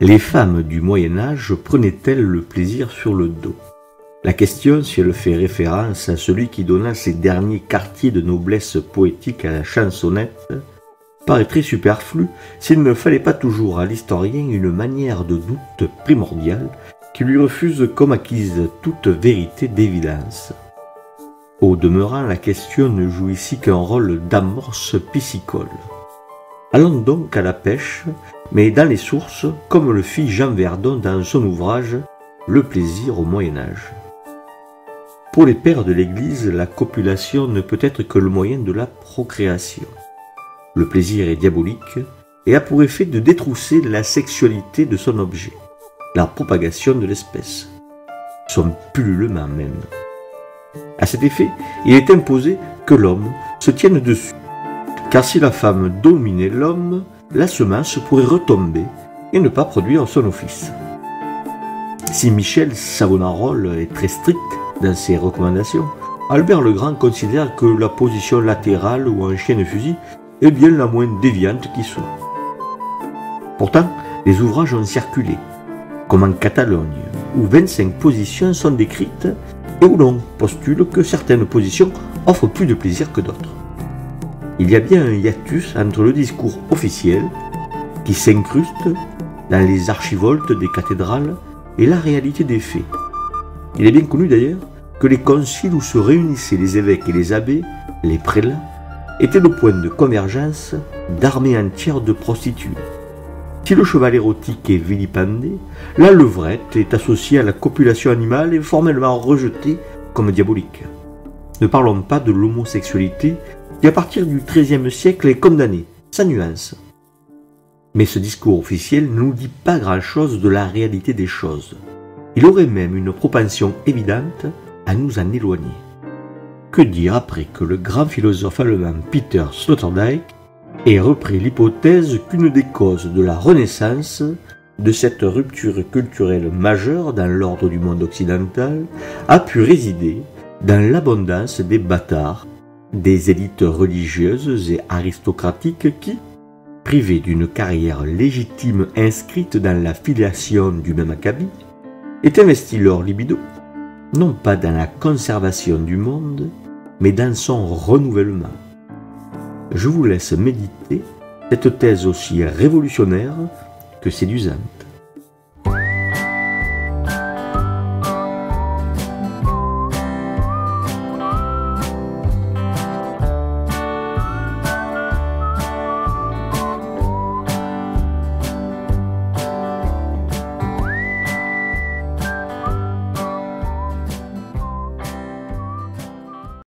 Les femmes du Moyen-Âge prenaient-elles le plaisir sur le dos? La question, si elle fait référence à celui qui donna ces derniers quartiers de noblesse poétique à la chansonnette, paraîtrait superflue s'il ne fallait pas toujours à l'historien une manière de doute primordiale qui lui refuse comme acquise toute vérité d'évidence. Au demeurant, la question ne joue ici qu'un rôle d'amorce piscicole. Allons donc à la pêche, mais dans les sources, comme le fit Jean Verdon dans son ouvrage « Le plaisir au Moyen-Âge ». Pour les pères de l'Église, la copulation ne peut être que le moyen de la procréation. Le plaisir est diabolique et a pour effet de détrousser la sexualité de son objet, la propagation de l'espèce, son pullulement même. À cet effet, il est imposé que l'homme se tienne dessus, car si la femme dominait l'homme, la semence pourrait retomber et ne pas produire son office. Si Michel Savonarole est très strict dans ses recommandations, Albert le Grand considère que la position latérale ou en chien-fusil est bien la moins déviante qui soit. Pourtant, les ouvrages ont circulé, comme en Catalogne, où 25 positions sont décrites et où l'on postule que certaines positions offrent plus de plaisir que d'autres. Il y a bien un hiatus entre le discours officiel, qui s'incruste dans les archivoltes des cathédrales, et la réalité des faits. Il est bien connu d'ailleurs que les conciles où se réunissaient les évêques et les abbés, les prélats, étaient le point de convergence d'armées entières de prostituées. Si le cheval érotique est vilipendé, la levrette est associée à la copulation animale et formellement rejetée comme diabolique. Ne parlons pas de l'homosexualité qui à partir du XIIIe siècle est condamnée, sans nuance. Mais ce discours officiel ne nous dit pas grand-chose de la réalité des choses. Il aurait même une propension évidente à nous en éloigner. Que dire après que le grand philosophe allemand Peter Sloterdijk ait repris l'hypothèse qu'une des causes de la Renaissance, de cette rupture culturelle majeure dans l'ordre du monde occidental, a pu résider dans l'abondance des bâtards, des élites religieuses et aristocratiques qui, privées d'une carrière légitime inscrite dans la filiation du même acabit, aient investi leur libido, non pas dans la conservation du monde, mais dans son renouvellement. Je vous laisse méditer cette thèse aussi révolutionnaire que séduisante.